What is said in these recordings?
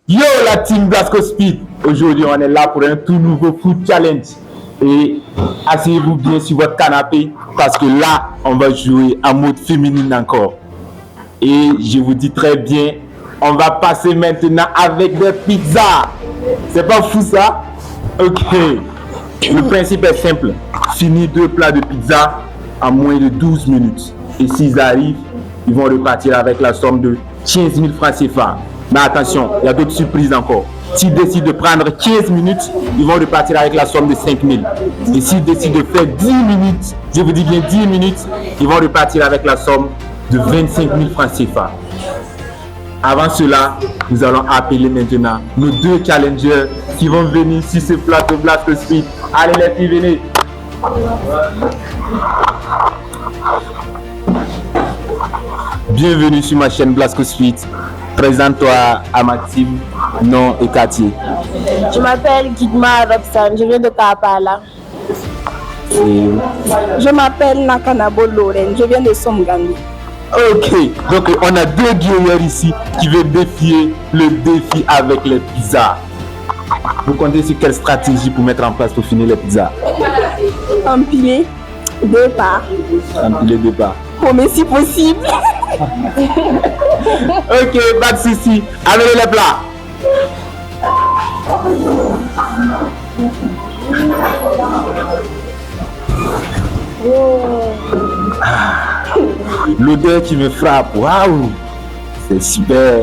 Yo la team Blasco Speed, aujourd'hui on est là pour un tout nouveau food challenge et asseyez-vous bien sur votre canapé parce que là on va jouer en mode féminine encore et je vous dis très bien, on va passer maintenant avec des pizzas. C'est pas fou ça? Ok, le principe est simple, finir 2 plats de pizza en moins de 12 minutes et s'ils arrivent, ils vont repartir avec la somme de 15 000 francs CFA. Mais attention, il y a d'autres surprises encore. S'ils décident de prendre 15 minutes, ils vont repartir avec la somme de 5 000. Et s'ils décident de faire 10 minutes, je vous dis bien 10 minutes, ils vont repartir avec la somme de 25 000 francs CFA. Avant cela, nous allons appeler maintenant nos 2 challengers qui vont venir sur ce plateau Blasco Speed. Allez les filles, venez. Bienvenue sur ma chaîne Blasco Speed. Présente-toi à ma team, nom et quartier. Je m'appelle Gidma Robson, je viens de Kaapala. Je m'appelle Nakanabo Loren, je viens de Somgandi. Ok, donc on a 2 guerrières ici qui veulent défier le défi avec les pizzas. Vous comptez sur quelle stratégie pour mettre en place pour finir les pizzas? Empiler 2 parts. Empiler 2 parts. Oh, mais si possible. Ok, pas de souci. Amenez les plats. L'odeur qui me frappe, waouh, c'est super.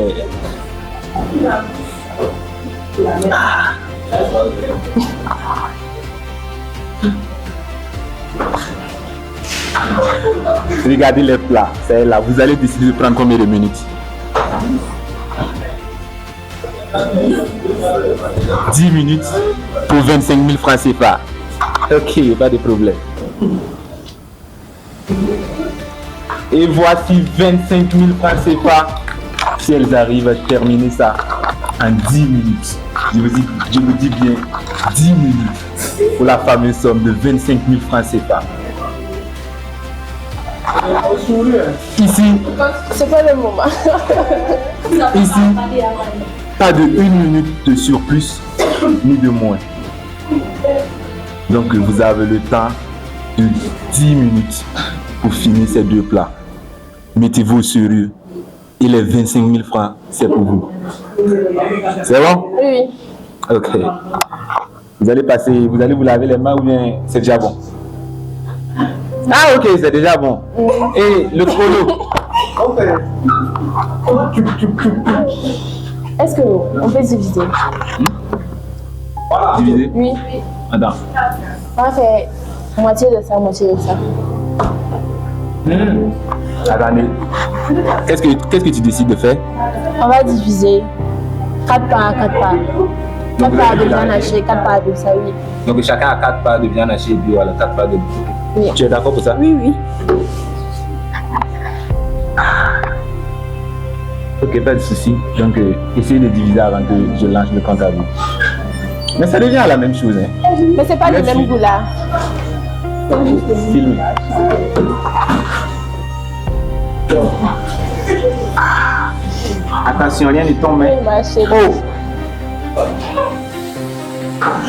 Regardez les plats, c'est là. Vous allez décider de prendre combien de minutes? 10 minutes pour 25 000 francs CFA. Ok, pas de problème. Et voici 25 000 francs CFA si elles arrivent à terminer ça en 10 minutes. Je vous dis bien 10 minutes pour la fameuse somme de 25 000 francs CFA. Ici, C'est pas le moment. ici, pas de 1 minute de surplus ni de moins. Donc vous avez le temps de 10 minutes pour finir ces 2 plats. Mettez-vous au sérieux et les 25 000 francs, c'est pour vous. C'est bon? Oui. Ok. Vous allez vous laver les mains ou bien c'est déjà bon? Ah ok, c'est déjà bon. Et le chrono? Est-ce qu'on peut diviser? Divisé? Oui. Attends. On va faire moitié de ça, moitié de ça. Attendez. Qu'est-ce que tu décides de faire? On va diviser 4 parts, 4 parts. 4 parts de viande hachée, 4 parts de ça, oui. Donc chacun a 4 parts de viande hachée et puis voilà, 4 parts de... Oui. Tu es d'accord pour ça? Oui, oui. Ok, pas de souci. Donc essayez de diviser avant que je lance le compte à vous. Mais ça devient la même chose. Hein. Mais c'est pas le même goût là. Filme. Attention, rien ne tombe. Hein. Oui, ma chérie. Oh!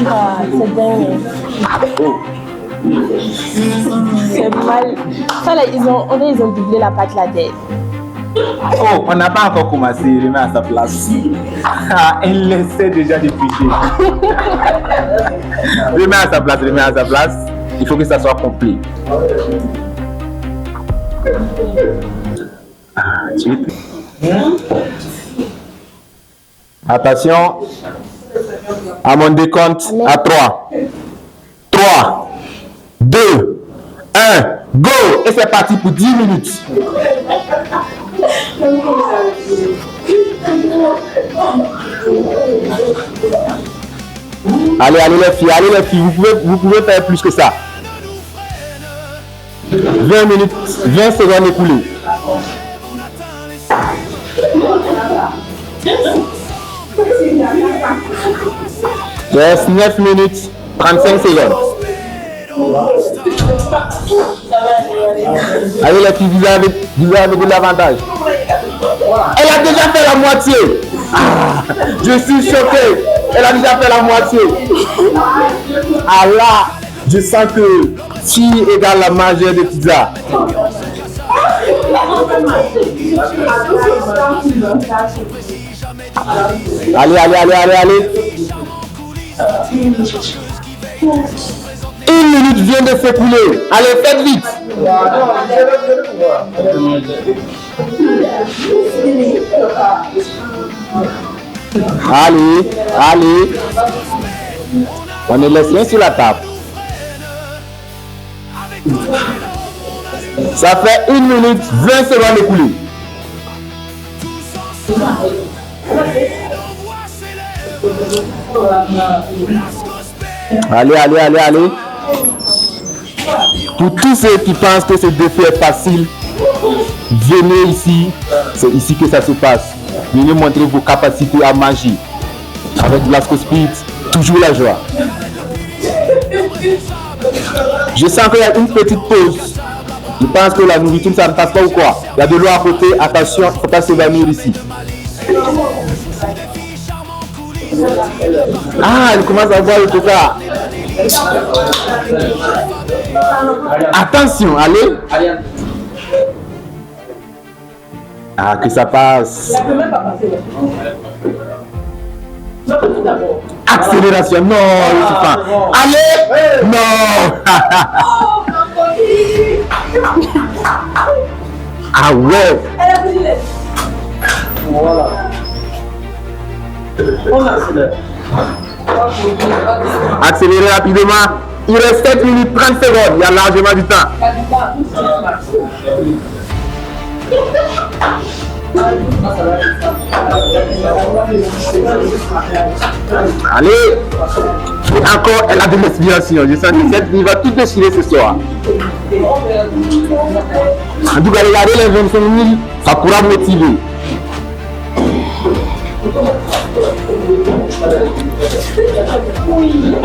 Ah, c'est dingue. Oh! C'est mal. Ça là, ils ont doublé la pâte la tête. Oh, on n'a pas encore commencé, remets à sa place. Ah, elle essaie déjà de tricher. Remets à sa place. Il faut que ça soit complet. Attention. À mon décompte, à 3. 3, 2, 1, go! Et c'est parti pour 10 minutes. Allez les filles, vous pouvez faire plus que ça. 20 minutes, 20 secondes écoulées. Yes, 9 minutes, 35 secondes. Allez les filles, vous avez de l'avantage. Elle a déjà fait la moitié. Je suis choqué. Elle a déjà fait la moitié. Ah là, je sens que fille égale la majeure de pizza. Allez, allez, allez, allez, allez. 1 minute vient de s'écouler. Allez, faites vite. Allez, allez. On ne laisse rien sur la table. Ça fait 1 minute 20 secondes écoulées. Allez, allez, allez, allez. Pour tous ceux qui pensent que ce défi est facile, venez ici. C'est ici que ça se passe. Venez montrer vos capacités à manger. Avec Blasco Speed, toujours la joie. Je sens qu'il y a une petite pause. Je pense que la nourriture, ça ne passe pas ou quoi. Il y a de l'eau à côté. Attention, il ne faut pas s'évanouir ici. Ah, elle commence à boire le coca. Attention, allez. Ah, que ça passe. Accélération, non, je sais pas. Allez, non. Ah ouais. Voilà. On accélère. Accélérez rapidement. Il reste 7 minutes 30 secondes. Il y a largement du temps. Allez. Et encore, elle a de l'inspiration. Je sens que il va tout déchirer ce soir. En tout cas, regardez les 25 000, ça pourra motiver.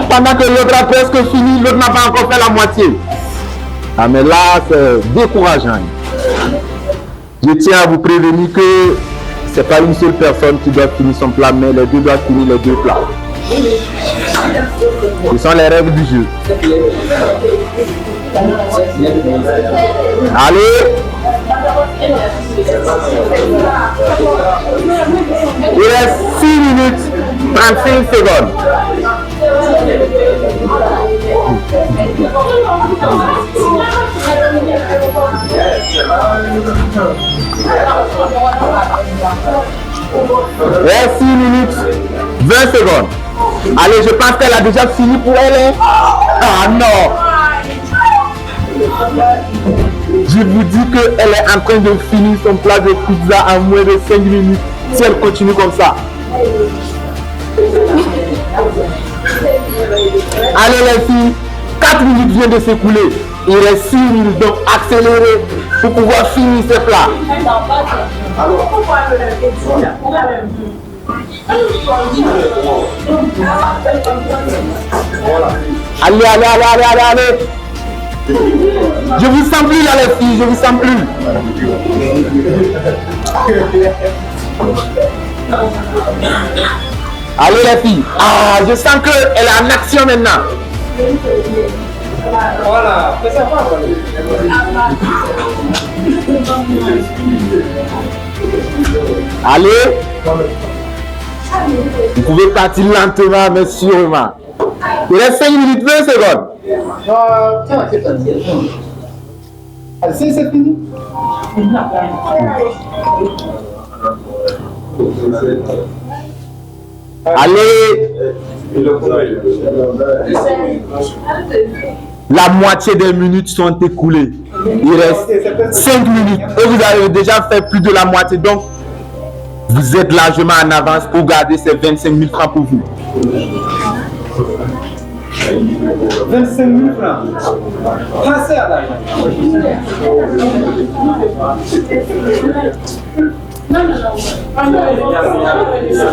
Pendant que l'autre a presque fini, l'autre n'a pas encore fait la moitié. Ah mais là, c'est décourageant. Je tiens à vous prévenir que c'est pas une seule personne qui doit finir son plat, mais les deux doivent finir les deux plats. Ce sont les règles du jeu. Allez. Il reste 6 minutes 35 secondes. Il reste 6 minutes 20 secondes. Allez, je pense qu'elle a déjà fini pour elle. Hein? Ah non! Je vous dis qu'elle est en train de finir son plat de pizza en moins de 5 minutes si elle continue comme ça. Allez les filles, 4 minutes viennent de s'écouler. Il reste 6 minutes, donc accélérez pour pouvoir finir ce plat. Allez, allez, allez, allez, allez, allez. Je vous sens plus là les filles, je vous sens plus. Allez les filles. Ah, je sens qu'elle est en action maintenant. Voilà. Allez. Vous pouvez partir lentement mais sûrement. Il reste 5 minutes 20 secondes. C'est fini. Allez. La moitié des minutes sont écoulées. Il reste 5 minutes. Et vous avez déjà fait plus de la moitié. Donc, vous êtes largement en avance pour garder ces 25 000 francs pour vous. 25 000 francs. Passez à l'argent.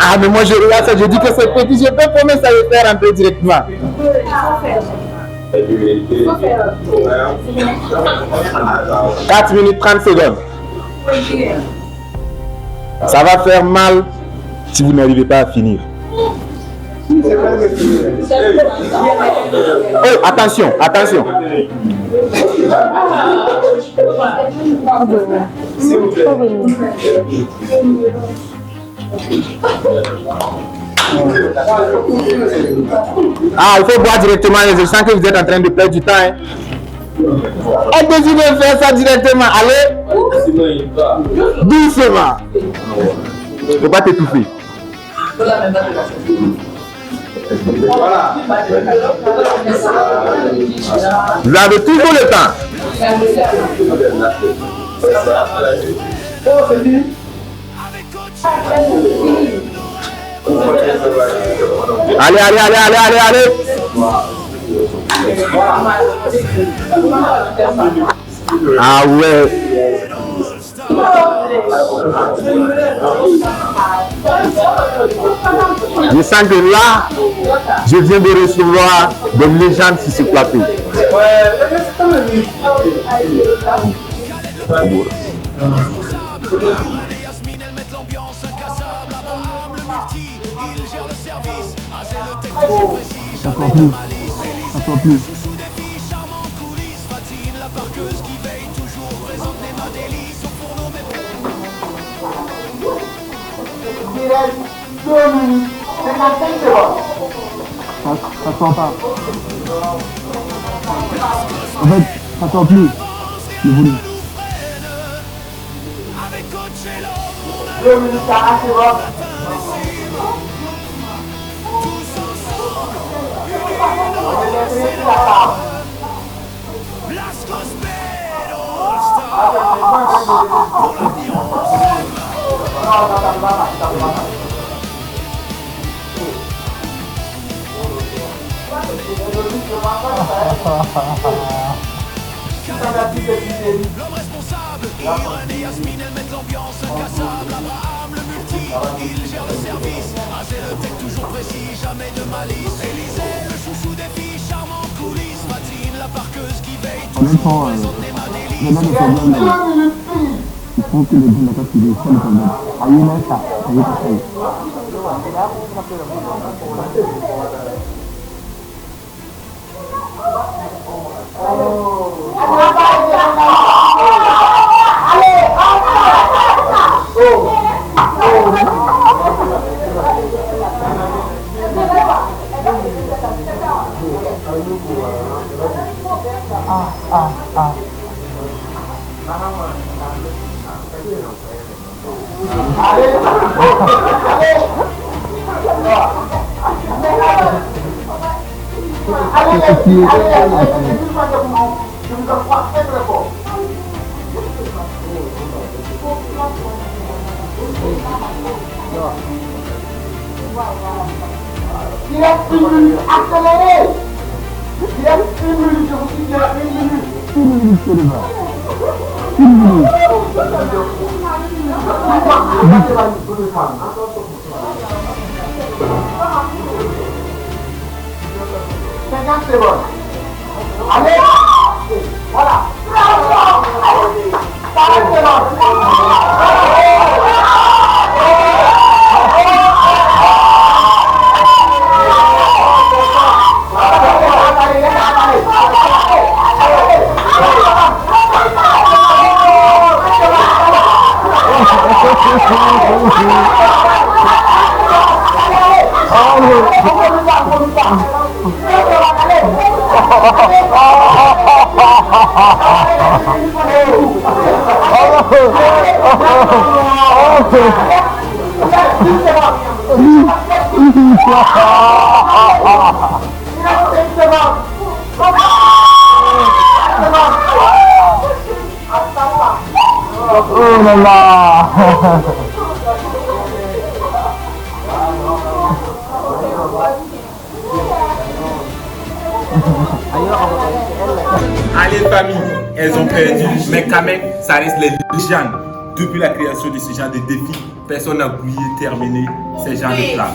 Ah, mais moi je regarde ça, je dis que c'est petit, je peux promettre ça de faire un peu directement. 4 minutes 30 secondes. Ça va faire mal si vous n'arrivez pas à finir. Oh, attention, attention. Ah, il faut boire directement. Je sens que vous êtes en train de perdre du temps. Hein. Êtes-vous de faire ça directement? Allez. Doucement. Il ne faut pas t'étouffer. Vous avez toujours le temps. Allez, allez, allez, allez, allez, allez. Ah ouais. Je sens que là, je viens de recevoir des légendes sur ce plateau. Encore plus. Encore plus. Ça sent pas. En fait, ça sent plus. Le volume. L'homme responsable, Irène et Yasmine, elles mettent l'ambiance incassable. Abraham le multi, il gère le service. Azé le tech toujours précis, jamais de malice. Élysée, le chouchou des filles, charmante coulisse. Fatine, la parqueuse qui veille En même temps, il y en a des problèmes. Il faut que les gens n'aient des seuls problèmes. Aïe, ça. Aïe, ça. Il est une minute accélérée. Il est une minute, je vous dis, il est une minute. Une minute seulement. Une minute. 50 secondes. Allez, voilà. 40 secondes. Oh là là. Allez famille, elles ont perdu, mais quand même, ça reste les légendes. Depuis la création de ce genre de défi, personne n'a voulu terminer ces genres de plats.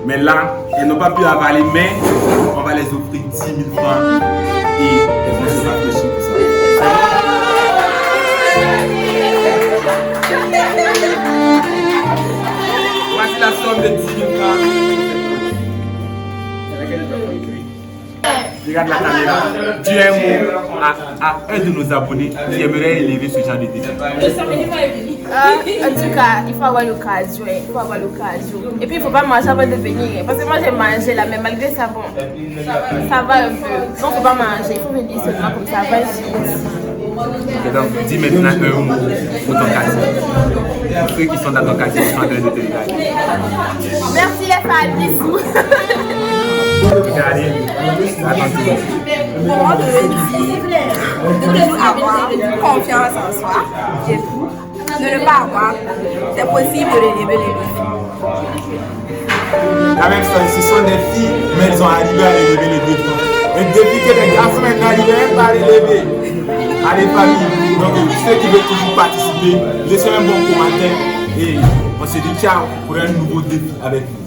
Mais là, elles n'ont pas pu avaler, mais on va les offrir 10 000 francs et elles vont se rafraîchir pour ça. Voici Voici la somme de 10 000 francs. Regarde la caméra. Dis un mot à un de nos abonnés qui aimerait élever ce genre de défi. En tout cas, il faut avoir l'occasion. Et puis, il ne faut pas manger avant de venir. Parce que moi, j'ai mangé là, mais malgré ça, bon, ça va un peu. Donc, il ne faut pas manger. Il faut venir seulement comme ça, 20 minutes. Ok, donc, dis maintenant un mot pour ton quartier. Pour ceux qui sont dans ton quartier, qui sont en train de te regarder. Merci les fans, bisous. Regardez, attends. Pour moi, de avoir confiance en soi et tout, de ne pas avoir, c'est possible de relever les défis. La même chose, ce sont des filles, mais elles ont arrivé à relever les défis. Et depuis que les garçons n'arrivent même pas à relever, à les familles. Donc, ceux qui veulent toujours participer, laissez un bon commentaire et on se dit ciao pour un nouveau défi avec vous.